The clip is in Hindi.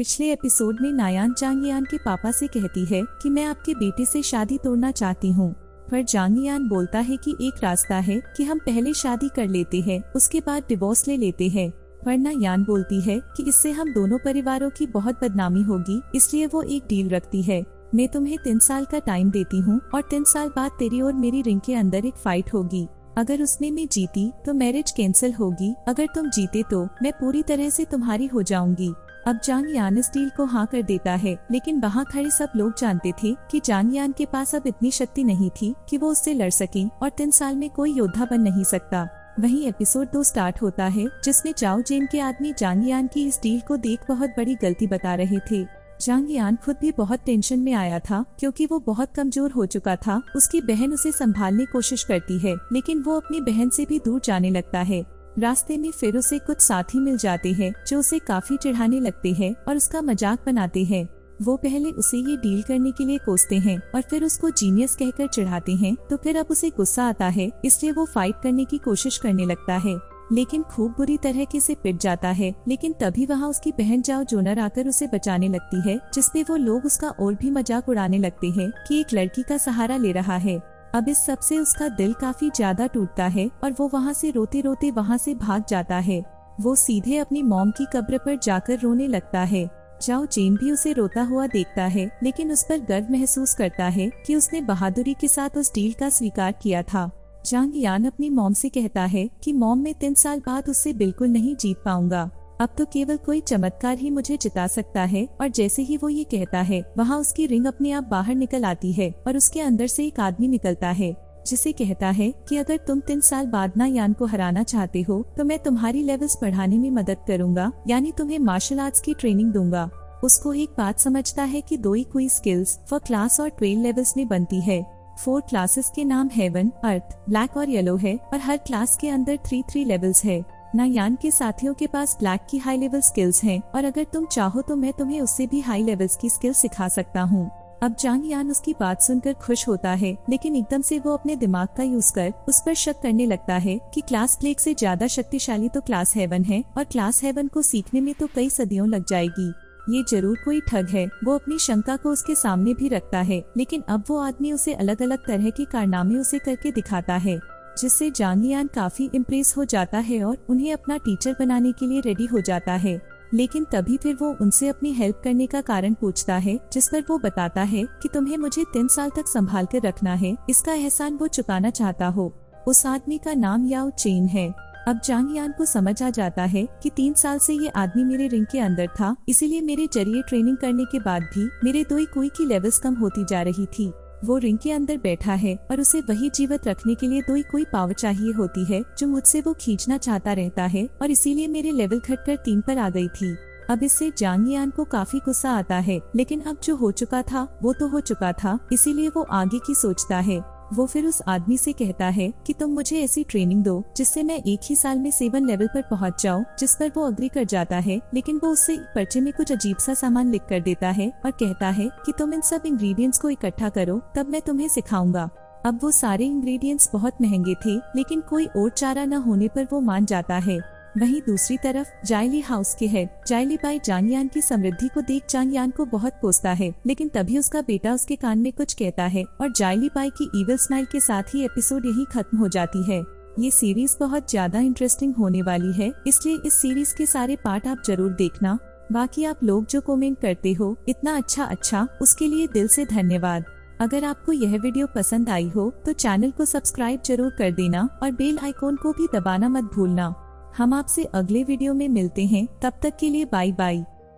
पिछले एपिसोड में नायान जांग यान के पापा से कहती है कि मैं आपके बेटे से शादी तोड़ना चाहती हूँ, पर जांग यान बोलता है कि एक रास्ता है कि हम पहले शादी कर लेते हैं, उसके बाद डिवोर्स ले लेते हैं। पर नायान बोलती है कि इससे हम दोनों परिवारों की बहुत बदनामी होगी, इसलिए वो एक डील रखती है। मैं तुम्हें 3 साल का टाइम देती हूँ और 3 साल बाद तेरी और मेरी रिंग के अंदर एक फाइट होगी। अगर उसमें मैं जीती तो मैरिज कैंसिल होगी, अगर तुम जीते तो मैं पूरी तरह से तुम्हारी हो जाऊंगी। अब जांग यान इस डील को हाँ कर देता है, लेकिन वहाँ खड़े सब लोग जानते थे कि जांग यान के पास अब इतनी शक्ति नहीं थी कि वो उससे लड़ सके और 3 साल में कोई योद्धा बन नहीं सकता। वहीं एपिसोड 2 स्टार्ट होता है, जिसमें चाओ जेन के आदमी जांग यान की इस डील को देख बहुत बड़ी गलती बता रहे थे। जांग यान खुद भी बहुत टेंशन में आया था, क्योंकि वो बहुत कमजोर हो चुका था। उसकी बहन उसे संभालने की कोशिश करती है, लेकिन वो अपनी बहन से भी दूर जाने लगता है। रास्ते में फिर उसे कुछ साथी मिल जाते हैं जो उसे काफी चिढ़ाने लगते हैं और उसका मजाक बनाते हैं। वो पहले उसे ये डील करने के लिए कोसते हैं और फिर उसको जीनियस कहकर चिढ़ाते हैं, तो फिर अब उसे गुस्सा आता है, इसलिए वो फाइट करने की कोशिश करने लगता है, लेकिन खूब बुरी तरह से पिट जाता है। लेकिन तभी वहाँ उसकी बहन जाओ जोनर आकर उसे बचाने लगती है, जिसपे वो लोग उसका और भी मजाक उड़ाने लगते हैं कि एक लड़की का सहारा ले रहा है। अब इस सब से उसका दिल काफी ज्यादा टूटता है और वो वहाँ से रोते रोते वहाँ से भाग जाता है। वो सीधे अपनी मॉम की कब्र पर जाकर रोने लगता है। चाओ जेन भी उसे रोता हुआ देखता है, लेकिन उस पर गर्व महसूस करता है कि उसने बहादुरी के साथ उस डील का स्वीकार किया था। जांग यान अपनी मॉम से कहता है कि मॉम, मैं 3 साल बाद उससे बिल्कुल नहीं जीत पाऊंगा, अब तो केवल कोई चमत्कार ही मुझे जिता सकता है। और जैसे ही वो ये कहता है, वहाँ उसकी रिंग अपने आप बाहर निकल आती है और उसके अंदर से एक आदमी निकलता है, जिसे कहता है कि अगर तुम 3 साल बाद ना यान को हराना चाहते हो तो मैं तुम्हारी लेवल्स बढ़ाने में मदद करूंगा, यानी तुम्हें मार्शल आर्ट्स की ट्रेनिंग दूंगा। उसको एक बात समझता है कि 2 ही कोई स्किल्स फॉर क्लास और 12 लेवल्स में बनती है। 4 क्लासेस के नाम हेवन, अर्थ, ब्लैक और येलो है और हर क्लास के अंदर 3 लेवल्स है। नायान के साथियों के पास ब्लैक की हाई लेवल स्किल्स हैं और अगर तुम चाहो तो मैं तुम्हें उससे भी हाई लेवल्स की स्किल्स सिखा सकता हूँ। अब जांग यान उसकी बात सुनकर खुश होता है, लेकिन एकदम से वो अपने दिमाग का यूज कर उस पर शक करने लगता है कि क्लास ब्लैक से ज्यादा शक्तिशाली तो क्लास हेवन है और क्लास हेवन को सीखने में तो कई सदियों लग जाएगी। ये जरूर कोई ठग है। वो अपनी शंका को उसके सामने भी रखता है, लेकिन अब वो आदमी उसे अलग अलग तरह के कारनामे उसे करके दिखाता है, जिससे जांग यान काफी इम्प्रेस हो जाता है और उन्हें अपना टीचर बनाने के लिए रेडी हो जाता है। लेकिन तभी फिर वो उनसे अपनी हेल्प करने का कारण पूछता है, जिस पर वो बताता है कि तुम्हें मुझे 3 साल तक संभाल कर रखना है, इसका एहसान वो चुकाना चाहता हो। उस आदमी का नाम याओ चेन है। अब जांग यान को समझ आ जाता है कि 3 साल से ये आदमी मेरे रिंग के अंदर था, इसीलिए मेरे जरिए ट्रेनिंग करने के बाद भी मेरे 2 कोई की लेवल्स कम होती जा रही थी। वो रिंग के अंदर बैठा है और उसे वही जीवित रखने के लिए 2 कोई पावर चाहिए होती है, जो मुझसे वो खींचना चाहता रहता है और इसीलिए मेरे लेवल घटकर 3 पर आ गई थी। अब इससे जांग यान को काफी गुस्सा आता है, लेकिन अब जो हो चुका था वो तो हो चुका था, इसीलिए वो आगे की सोचता है। वो फिर उस आदमी से कहता है कि तुम मुझे ऐसी ट्रेनिंग दो जिससे मैं एक ही साल में 7 लेवल पर पहुंच जाऊं, जिस पर वो अग्री कर जाता है, लेकिन वो उससे पर्चे में कुछ अजीब सा सामान लिख कर देता है और कहता है कि तुम इन सब इंग्रेडिएंट्स को इकट्ठा करो, तब मैं तुम्हें सिखाऊंगा। अब वो सारे इंग्रेडिएंट्स बहुत महंगे थे, लेकिन कोई और चारा न होने पर वो मान जाता है। वहीं दूसरी तरफ जायली हाउस के हेड जायली बाई जांग यान की समृद्धि को देख जांग यान को बहुत कोसता है, लेकिन तभी उसका बेटा उसके कान में कुछ कहता है और जायली बाई की इविल स्माइल के साथ ही एपिसोड यही खत्म हो जाती है। ये सीरीज बहुत ज्यादा इंटरेस्टिंग होने वाली है, इसलिए इस सीरीज के सारे पार्ट आप जरूर देखना। बाकी आप लोग जो कमेंट करते हो इतना अच्छा उसके लिए दिल से धन्यवाद। अगर आपको यह वीडियो पसंद आई हो तो चैनल को सब्सक्राइब जरूर कर देना और बेल आइकॉन को भी दबाना मत भूलना। हम आपसे अगले वीडियो में मिलते हैं, तब तक के लिए बाय बाय।